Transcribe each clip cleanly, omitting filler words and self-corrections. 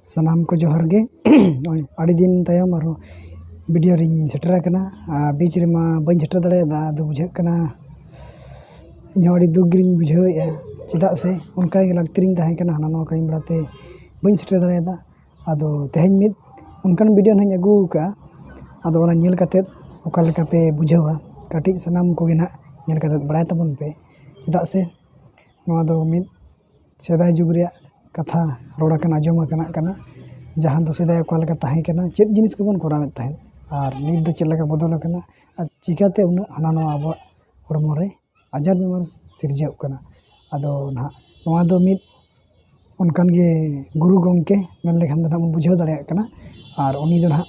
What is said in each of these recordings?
सनाम को जोहर गे आड़ी दिन तायम आरो वीडियो रिंग सेटर कना बीच रे मा बइन सेटर दाड़ेदा आदो बुझे कना इन आड़ी दुख गिरिंग बुझावेया चेदा से उनका गे लागतिरिंग ताहे कना हाना नवा कहीं बड़ाते बइन सेटर दाड़ेदा आदो तेहेन मिद उनकान वीडियो नहन अगू का आदो ओना नेल कातेद ओका लेका पे बुझावा काटिज सनाम को गे ना नेल कातेद बड़ाय ताबन पे चेदा से नवा दो मिद सेदाय जुग रे कथा रोड़ा कना आजम कना जहाँ दो सेदाय ओका ताहे कना चेद जिनिस को बन करावेद ताहेन आर नित दो चेद लेका बदल कना आर चिकाते उना हाना नवा आबो हड़मो रे आजार बेमार सिरजाव कना आदो ना नवा दो मिद उनकान गे गुरु गंके मेन लेखान दो ना बन बुझाव दाड़ेया कना आर उनी दो ना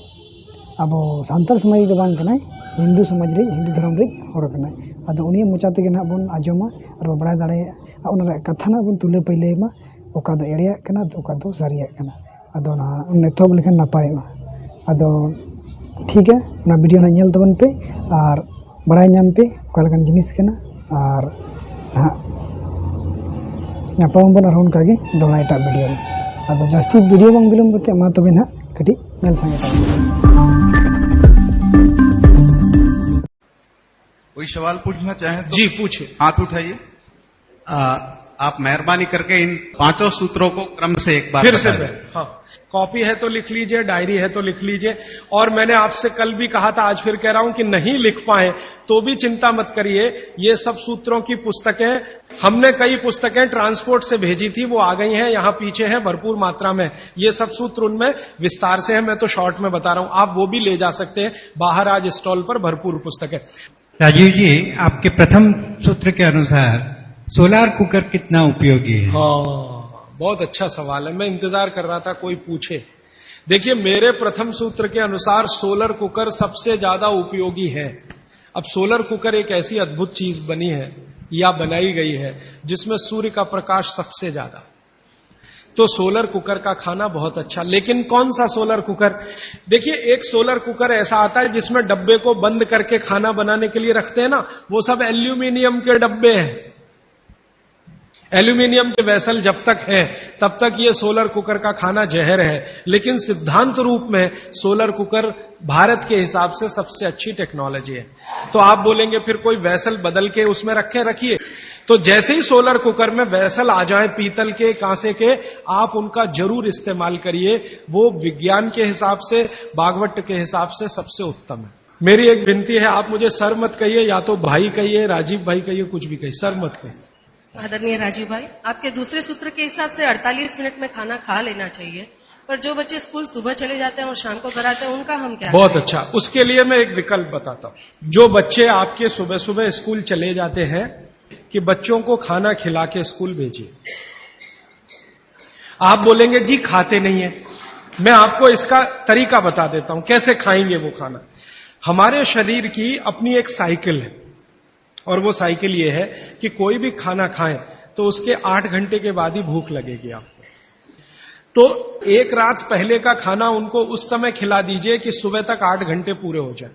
आबो सान्ताल समाज दो बांग कनाय हिंदू समाज रे हिंदू धर्म रे हर कनाय आदो उनी मोचा तेगे ना बन आजमा आर बड़ाय दाड़ेया उना रे कथा ना बन तुले पइलेमा ओका दो एड़िया कना ओका दो सारिया कना आदो ना नेथोब लेखान नापायमा आदो ठीक है ना वीडियो ना नेल तबन पे आर बड़ाय नाम पे ओका लेखान जिनिस कना आर ना नापाम बन आर उनका गे दोला एटा वीडियो रे आदो जास्ती वीडियो बांग बिलम कते मा तबे ना कटी नेल संगे ता कोई सवाल पूछना चाहें तो जी पूछे। हाथ उठाइए। आप मेहरबानी करके इन 5 सूत्रों को क्रम से एक बार फिर से बताएं। हाँ, कॉपी है तो लिख लीजिए, डायरी है तो लिख लीजिए। और मैंने आपसे कल भी कहा था, आज फिर कह रहा हूं कि नहीं लिख पाए तो भी चिंता मत करिए। ये सब सूत्रों की पुस्तकें हमने कई पुस्तकें ट्रांसपोर्ट से भेजी थी, वो आ गई हैं, यहां पीछे हैं भरपूर मात्रा में। ये सब सूत्र उनमें विस्तार से है, मैं तो शॉर्ट में बता रहा हूं, आप वो भी ले जा सकते हैं। बाहर आज स्टॉल पर भरपूर पुस्तकें। राजीव जी, आपके प्रथम सूत्र के अनुसार सोलार कुकर कितना उपयोगी है? हाँ, बहुत अच्छा सवाल है, मैं इंतजार कर रहा था कोई पूछे। देखिए, मेरे प्रथम सूत्र के अनुसार सोलर कुकर सबसे ज्यादा उपयोगी है। अब सोलर कुकर एक ऐसी अद्भुत चीज बनी है या बनाई गई है जिसमें सूर्य का प्रकाश सबसे ज्यादा, तो सोलर कुकर का खाना बहुत अच्छा। लेकिन कौन सा सोलर कुकर? देखिए, एक सोलर कुकर ऐसा आता है जिसमें डब्बे को बंद करके खाना बनाने के लिए रखते हैं ना, वो सब एल्यूमिनियम के डब्बे हैं। एल्यूमिनियम के वेसल जब तक है तब तक ये सोलर कुकर का खाना जहर है। लेकिन सिद्धांत रूप में सोलर कुकर भारत के हिसाब से सबसे अच्छी टेक्नोलॉजी है। तो आप बोलेंगे फिर कोई वेसल बदल के उसमें रखिए, तो जैसे ही सोलर कुकर में वेसल आ जाए पीतल के, कांसे के, आप उनका जरूर इस्तेमाल करिए। वो विज्ञान के हिसाब से, भागवत के हिसाब से सबसे उत्तम है। मेरी एक विनती है, आप मुझे सर मत कहिए, या तो भाई कहिए, राजीव भाई कहिए, कुछ भी कहिए, सर मत कहिए। आदरणीय राजीव भाई, आपके दूसरे सूत्र के हिसाब से 48 मिनट में खाना खा लेना चाहिए, पर जो बच्चे स्कूल सुबह चले जाते हैं और शाम को घर आते हैं उनका हम क्या बहुत करें? अच्छा, उसके लिए मैं एक विकल्प बताता हूं। जो बच्चे आपके सुबह सुबह स्कूल चले जाते हैं, कि बच्चों को खाना खिला के स्कूल भेजिए। आप बोलेंगे जी खाते नहीं है, मैं आपको इसका तरीका बता देता हूं कैसे खाएंगे वो खाना। हमारे शरीर की अपनी एक साइकिल है, और वो साइकिल ये है कि कोई भी खाना खाएं तो उसके 8 घंटे के बाद ही भूख लगेगी आपको। तो एक रात पहले का खाना उनको उस समय खिला दीजिए कि सुबह तक 8 घंटे पूरे हो जाए।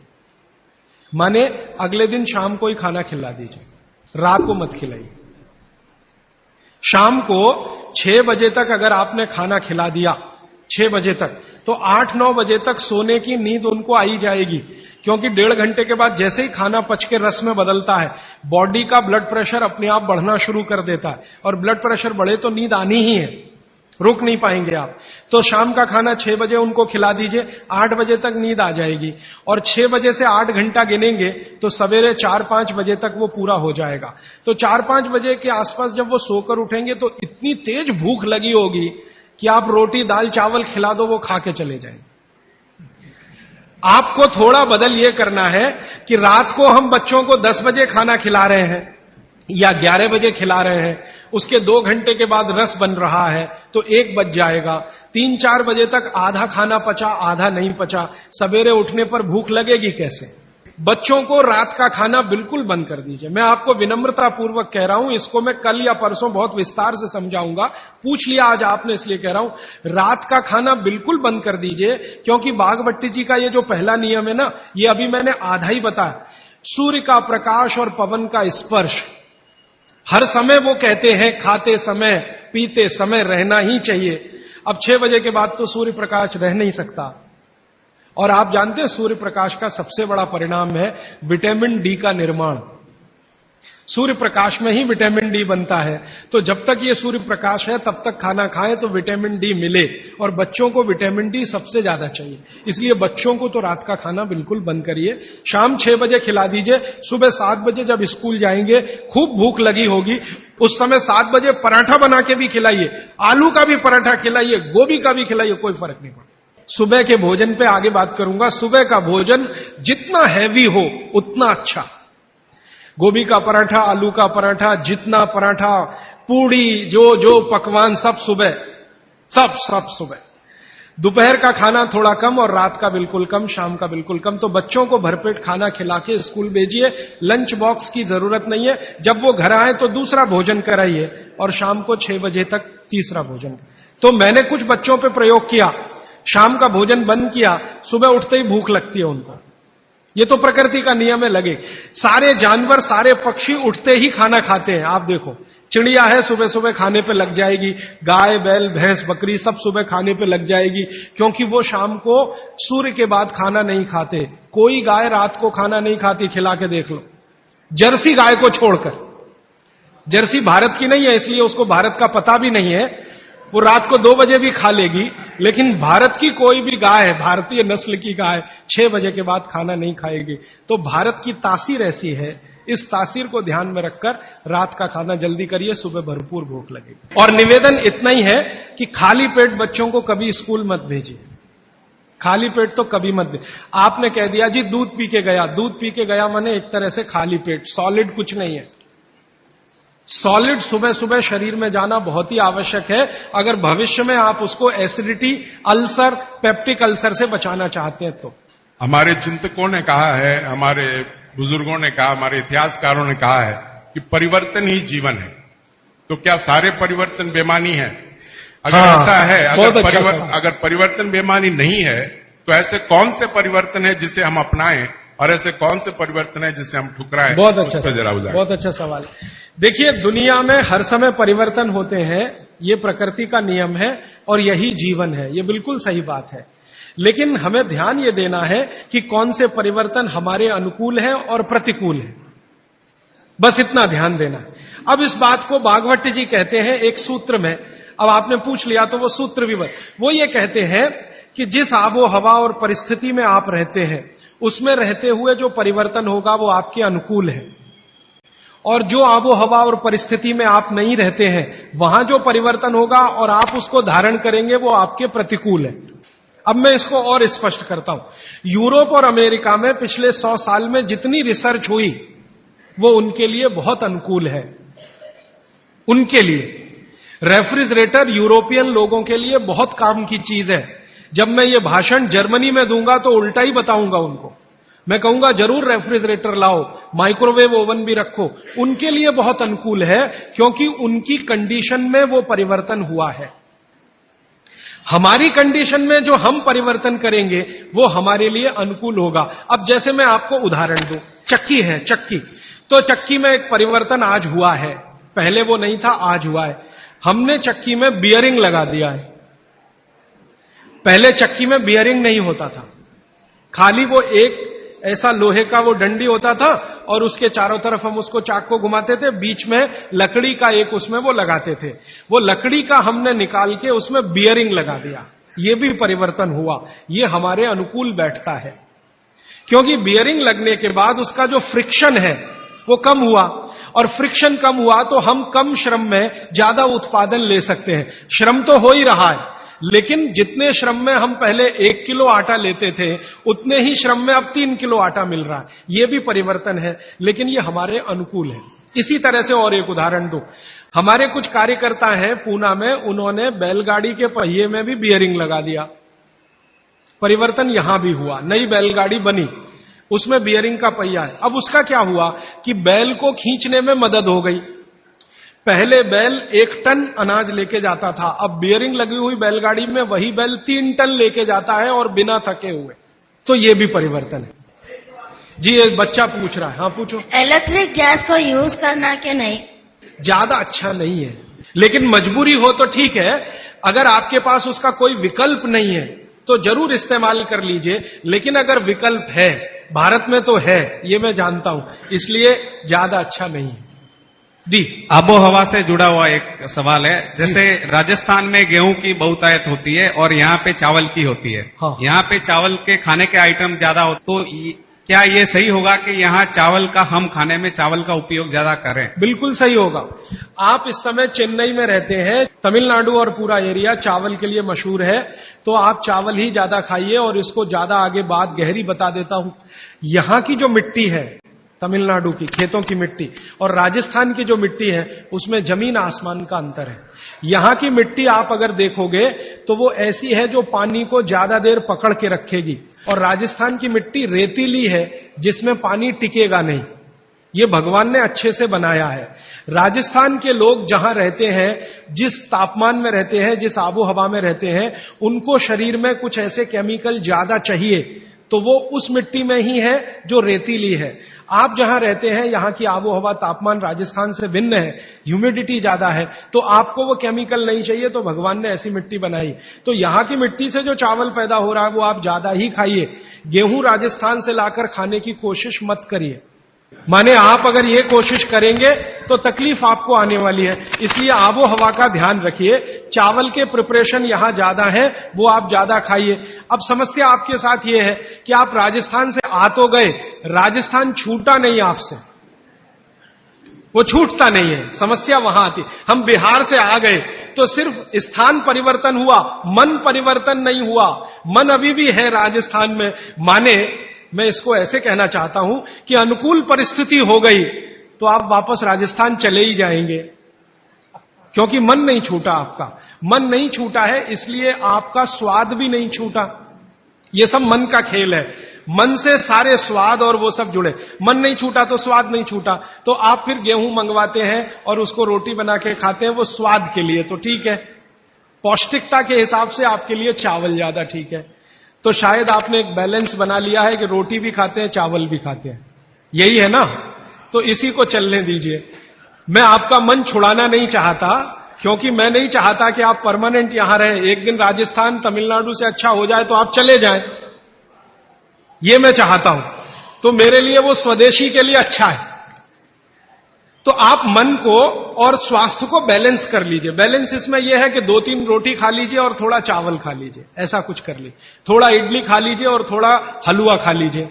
माने अगले दिन शाम को ही खाना खिला दीजिए, रात को मत खिलाइए। शाम को 6 बजे तक अगर आपने खाना खिला दिया, 6 बजे तक, तो 8-9 बजे तक सोने की नींद उनको आई जाएगी। क्योंकि 1.5 घंटे के बाद जैसे ही खाना पच के रस में बदलता है, बॉडी का ब्लड प्रेशर अपने आप बढ़ना शुरू कर देता है, और ब्लड प्रेशर बढ़े तो नींद आनी ही है, रुक नहीं पाएंगे आप। तो शाम का खाना 6 बजे उनको खिला दीजिए, 8 बजे तक नींद आ जाएगी, और 6 बजे से 8 घंटा गिनेंगे तो सवेरे 4-5 बजे तक वो पूरा हो जाएगा। तो 4-5 बजे के आसपास जब वो सोकर उठेंगे तो इतनी तेज भूख लगी होगी कि आप रोटी दाल चावल खिला दो, वो खा के चले जाएंगे। आपको थोड़ा बदल ये करना है कि रात को हम बच्चों को 10 बजे खाना खिला रहे हैं या 11 बजे खिला रहे हैं, उसके 2 घंटे के बाद रस बन रहा है तो 1 बज जाएगा। 3-4 बजे तक आधा खाना पचा, आधा नहीं पचा, सवेरे उठने पर भूख लगेगी कैसे? बच्चों को रात का खाना बिल्कुल बंद कर दीजिए। मैं आपको विनम्रता पूर्वक कह रहा हूं, इसको मैं कल या परसों बहुत विस्तार से समझाऊंगा, पूछ लिया आज आपने इसलिए कह रहा हूं, रात का खाना बिल्कुल बंद कर दीजिए। क्योंकि बागवट्टी जी का ये जो पहला नियम है ना, ये अभी मैंने आधा ही बताया। सूर्य का प्रकाश और पवन का स्पर्श हर समय वो कहते हैं खाते समय पीते समय रहना ही चाहिए। अब 6 बजे के बाद तो सूर्य प्रकाश रह नहीं सकता। और आप जानते हैं सूर्य प्रकाश का सबसे बड़ा परिणाम है विटामिन डी का निर्माण। सूर्य प्रकाश में ही विटामिन डी बनता है। तो जब तक ये सूर्य प्रकाश है तब तक खाना खाएं तो विटामिन डी मिले। और बच्चों को विटामिन डी सबसे ज्यादा चाहिए, इसलिए बच्चों को तो रात का खाना बिल्कुल बंद करिए। शाम 6 बजे खिला दीजिए। सुबह 7 बजे जब स्कूल जाएंगे, खूब भूख लगी होगी, उस समय 7 बजे पराठा बना के भी खिलाइए, आलू का भी पराठा खिलाइए, गोभी का भी खिलाइए, कोई फर्क नहीं पड़ता। सुबह के भोजन पे आगे बात करूंगा। सुबह का भोजन जितना हैवी हो उतना अच्छा। गोभी का पराठा, आलू का पराठा, जितना पराठा, पूड़ी, जो पकवान सब सुबह, सब सुबह। दोपहर का खाना थोड़ा कम और रात का बिल्कुल कम, शाम का बिल्कुल कम। तो बच्चों को भरपेट खाना खिला के स्कूल भेजिए। लंच बॉक्स की जरूरत नहीं है। जब वो घर आए तो दूसरा भोजन कराइए और शाम को 6 बजे तक तीसरा भोजन। तो मैंने कुछ बच्चों पे प्रयोग किया, शाम का भोजन बंद किया, सुबह उठते ही भूख लगती है उनको। ये तो प्रकृति का नियम है, लगे। सारे जानवर, सारे पक्षी उठते ही खाना खाते हैं। आप देखो, चिड़िया है सुबह सुबह खाने पे लग जाएगी, गाय, बैल, भैंस, बकरी सब सुबह खाने पे लग जाएगी, क्योंकि वो शाम को सूर्य के बाद खाना नहीं खाते। कोई गाय रात को खाना नहीं खाती, खिला के देख लो, जर्सी गाय को छोड़कर। जर्सी भारत की नहीं है, इसलिए उसको भारत का पता भी नहीं है। वो रात को 2 बजे भी खा लेगी, लेकिन भारत की कोई भी गाय, भारतीय नस्ल की गाय 6 बजे के बाद खाना नहीं खाएगी। तो भारत की तासीर ऐसी है, इस तासीर को ध्यान में रखकर रात का खाना जल्दी करिए, सुबह भरपूर भूख लगेगी। और निवेदन इतना ही है कि खाली पेट बच्चों को कभी स्कूल मत भेजिए। खाली पेट तो कभी मत भेजिए। आपने कह दिया जी दूध पी के गया, दूध पी के गया माने एक तरह से खाली पेट, सॉलिड कुछ नहीं है। सॉलिड सुबह सुबह शरीर में जाना बहुत ही आवश्यक है, अगर भविष्य में आप उसको एसिडिटी, अल्सर, पेप्टिक अल्सर से बचाना चाहते हैं तो। हमारे चिंतकों ने कहा है, हमारे बुजुर्गों ने कहा, हमारे इतिहासकारों ने कहा है कि परिवर्तन ही जीवन है। तो क्या सारे परिवर्तन बेमानी है? अगर ऐसा है, अगर परिवर्तन बेमानी नहीं है, तो ऐसे कौन से परिवर्तन है जिसे हम अपनाएं और ऐसे कौन से परिवर्तन है जिसे हम ठुकराएं? बहुत अच्छा सवाल। देखिए, दुनिया में हर समय परिवर्तन होते हैं, ये प्रकृति का नियम है और यही जीवन है, ये बिल्कुल सही बात है। लेकिन हमें ध्यान ये देना है कि कौन से परिवर्तन हमारे अनुकूल है और प्रतिकूल है, बस इतना ध्यान देना है। अब इस बात को भागवत जी कहते हैं एक सूत्र में। अब आपने पूछ लिया तो वो सूत्र भी वो ये कहते हैं कि जिस आबो हवा और परिस्थिति में आप रहते हैं, उसमें रहते हुए जो परिवर्तन होगा वो आपके अनुकूल है, और जो आबो हवा और परिस्थिति में आप नहीं रहते हैं, वहां जो परिवर्तन होगा और आप उसको धारण करेंगे वो आपके प्रतिकूल है। अब मैं इसको और स्पष्ट करता हूं। यूरोप और अमेरिका में पिछले 100 साल में जितनी रिसर्च हुई वो उनके लिए बहुत अनुकूल है। उनके लिए रेफ्रिजरेटर यूरोपियन लोगों के लिए बहुत काम की चीज है। जब मैं ये भाषण जर्मनी में दूंगा तो उल्टा ही बताऊंगा उनको। मैं कहूंगा जरूर रेफ्रिजरेटर लाओ, माइक्रोवेव ओवन भी रखो। उनके लिए बहुत अनुकूल है, क्योंकि उनकी कंडीशन में वो परिवर्तन हुआ है। हमारी कंडीशन में जो हम परिवर्तन करेंगे वो हमारे लिए अनुकूल होगा। अब जैसे मैं आपको उदाहरण दूं, चक्की है, चक्की, तो चक्की में एक परिवर्तन आज हुआ है, पहले वो नहीं था, आज हुआ है। हमने चक्की में बियरिंग लगा दिया है। पहले चक्की में बियरिंग नहीं होता था, खाली वो एक ऐसा लोहे का वो डंडी होता था और उसके चारों तरफ हम उसको चाक को घुमाते थे, बीच में लकड़ी का एक उसमें वो लगाते थे। वो लकड़ी का हमने निकाल के उसमें बियरिंग लगा दिया, ये भी परिवर्तन हुआ। ये हमारे अनुकूल बैठता है, क्योंकि बियरिंग लगने के बाद उसका जो फ्रिक्शन है वो कम हुआ, और फ्रिक्शन कम हुआ तो हम कम श्रम में ज्यादा उत्पादन ले सकते हैं। श्रम तो हो ही रहा है, लेकिन जितने श्रम में हम पहले 1 किलो आटा लेते थे, उतने ही श्रम में अब 3 किलो आटा मिल रहा है। यह भी परिवर्तन है, लेकिन ये हमारे अनुकूल है। इसी तरह से और एक उदाहरण दो। हमारे कुछ कार्यकर्ता हैं पूना में, उन्होंने बैलगाड़ी के पहिए में भी बियरिंग लगा दिया। परिवर्तन यहां भी हुआ, नई बैलगाड़ी बनी, उसमें बियरिंग का पहिया है। अब उसका क्या हुआ कि बैल को खींचने में मदद हो गई। पहले बैल 1 टन अनाज लेके जाता था, अब बियरिंग लगी हुई बैलगाड़ी में वही बैल 3 टन लेके जाता है और बिना थके हुए। तो ये भी परिवर्तन है। जी एक बच्चा पूछ रहा है, हाँ पूछो। इलेक्ट्रिक गैस को यूज करना कि नहीं? ज्यादा अच्छा नहीं है, लेकिन मजबूरी हो तो ठीक है। अगर आपके पास उसका कोई विकल्प नहीं है तो जरूर इस्तेमाल कर लीजिए, लेकिन अगर विकल्प है, भारत में तो है, ये मैं जानता हूं, इसलिए ज्यादा अच्छा नहीं है। डी, आबो हवा से जुड़ा हुआ एक सवाल है। जैसे राजस्थान में गेहूं की बहुतायत होती है और यहाँ पे चावल की होती है। हाँ। यहाँ पे चावल के खाने के आइटम ज्यादा हो, तो क्या ये सही होगा कि यहाँ चावल का, हम खाने में चावल का उपयोग ज्यादा करें? बिल्कुल सही होगा। आप इस समय चेन्नई में रहते हैं, तमिलनाडु और पूरा एरिया चावल के लिए मशहूर है, तो आप चावल ही ज्यादा खाइए। और इसको ज्यादा आगे बात गहरी बता देता हूं। यहां की जो मिट्टी है, तमिलनाडु की खेतों की मिट्टी और राजस्थान की जो मिट्टी है, उसमें जमीन आसमान का अंतर है। यहां की मिट्टी आप अगर देखोगे तो वो ऐसी है जो पानी को ज्यादा देर पकड़ के रखेगी, और राजस्थान की मिट्टी रेतीली है जिसमें पानी टिकेगा नहीं। ये भगवान ने अच्छे से बनाया है। राजस्थान के लोग जहां रहते हैं, जिस तापमान में रहते हैं, जिस आबो हवा में रहते हैं, उनको शरीर में कुछ ऐसे केमिकल ज्यादा चाहिए, तो वो उस मिट्टी में ही है जो रेतीली है। आप जहां रहते हैं, यहां की आबो हवा, तापमान राजस्थान से भिन्न है, ह्यूमिडिटी ज्यादा है, तो आपको वो केमिकल नहीं चाहिए, तो भगवान ने ऐसी मिट्टी बनाई। तो यहां की मिट्टी से जो चावल पैदा हो रहा है वो आप ज्यादा ही खाइए। गेहूं राजस्थान से लाकर खाने की कोशिश मत करिए। माने आप अगर ये कोशिश करेंगे तो तकलीफ आपको आने वाली है। इसलिए आबो हवा का ध्यान रखिए। चावल के प्रिपरेशन यहां ज्यादा है, वो आप ज्यादा खाइए। अब समस्या आपके साथ ये है कि आप राजस्थान से आ तो गए, राजस्थान छूटा नहीं आपसे, वो छूटता नहीं है, समस्या वहां आती। हम बिहार से आ गए तो सिर्फ स्थान परिवर्तन हुआ, मन परिवर्तन नहीं हुआ। मन अभी भी है राजस्थान में। माने मैं इसको ऐसे कहना चाहता हूं कि अनुकूल परिस्थिति हो गई तो आप वापस राजस्थान चले ही जाएंगे, क्योंकि मन नहीं छूटा। आपका मन नहीं छूटा है, इसलिए आपका स्वाद भी नहीं छूटा। ये सब मन का खेल है। मन से सारे स्वाद और वो सब जुड़े। मन नहीं छूटा तो स्वाद नहीं छूटा। तो आप फिर गेहूं मंगवाते हैं और उसको रोटी बना के खाते हैं, वो स्वाद के लिए तो ठीक है। पौष्टिकता के हिसाब से आपके लिए चावल ज्यादा ठीक है। तो शायद आपने एक बैलेंस बना लिया है कि रोटी भी खाते हैं, चावल भी खाते हैं, यही है ना? तो इसी को चलने दीजिए। मैं आपका मन छुड़ाना नहीं चाहता, क्योंकि मैं नहीं चाहता कि आप परमानेंट यहां रहें। एक दिन राजस्थान तमिलनाडु से अच्छा हो जाए तो आप चले जाएं, ये मैं चाहता हूं। तो मेरे लिए वो स्वदेशी के लिए अच्छा है। तो आप मन को और स्वास्थ्य को बैलेंस कर लीजिए। बैलेंस इसमें यह है कि 2-3 रोटी खा लीजिए और थोड़ा चावल खा लीजिए, ऐसा कुछ कर लीजिए। थोड़ा इडली खा लीजिए और थोड़ा हलवा खा लीजिए।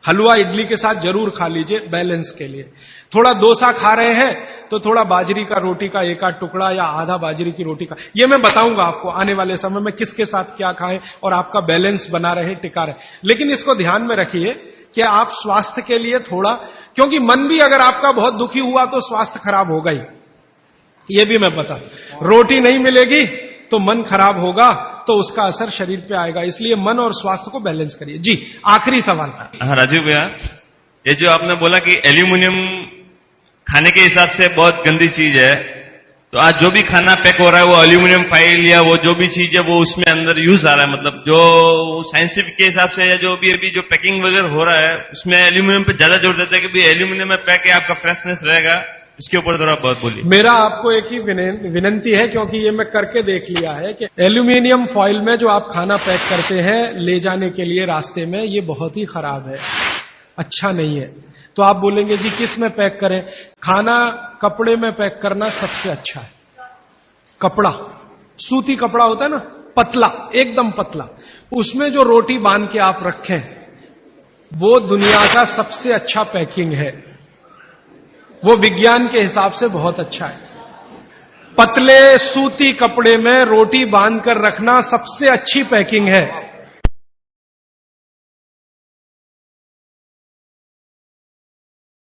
हलवा इडली के साथ जरूर खा लीजिए बैलेंस के लिए। थोड़ा डोसा खा रहे हैं तो थोड़ा बाजरी का रोटी का एक आध टुकड़ा या आधा बाजरी की रोटी का। ये मैं बताऊंगा आपको आने वाले समय में किसके साथ क्या खाएं और आपका बैलेंस बना रहे, टिका रहे। लेकिन इसको ध्यान में रखिए कि आप स्वास्थ्य के लिए थोड़ा, क्योंकि मन भी अगर आपका बहुत दुखी हुआ तो स्वास्थ्य खराब होगा ही, ये भी मैं बता। रोटी नहीं मिलेगी तो मन खराब होगा, तो उसका असर शरीर पे आएगा। इसलिए मन और स्वास्थ्य को बैलेंस करिए। जी, आखिरी सवाल। हाँ राजीव भैया, ये जो आपने बोला कि एल्यूमिनियम खाने के हिसाब से बहुत गंदी चीज है, तो आज जो भी खाना पैक हो रहा है वो एल्यूमिनियम फाइल या वो जो भी चीज है वो उसमें अंदर यूज आ रहा है, मतलब जो साइंटिफिक के हिसाब से या जो भी अभी जो पैकिंग वगैरह हो रहा है उसमें एल्यूमिनियम पे ज्यादा जोर देता है कि भाई एल्यूमिनियम में पैक है, आपका फ्रेशनेस रहेगा। इसके ऊपर थोड़ा बहुत बोलिए। मेरा आपको एक ही विनंती है, क्योंकि ये मैं करके देख लिया है कि एल्यूमिनियम फॉइल में जो आप खाना पैक करते हैं ले जाने के लिए रास्ते में, ये बहुत ही खराब है, अच्छा नहीं है। तो आप बोलेंगे जी किस में पैक करें? खाना कपड़े में पैक करना सबसे अच्छा है। कपड़ा, सूती कपड़ा होता है ना, पतला, एकदम पतला, उसमें जो रोटी बांध के आप रखें वो दुनिया का सबसे अच्छा पैकिंग है। वो विज्ञान के हिसाब से बहुत अच्छा है। पतले सूती कपड़े में रोटी बांधकर रखना सबसे अच्छी पैकिंग है।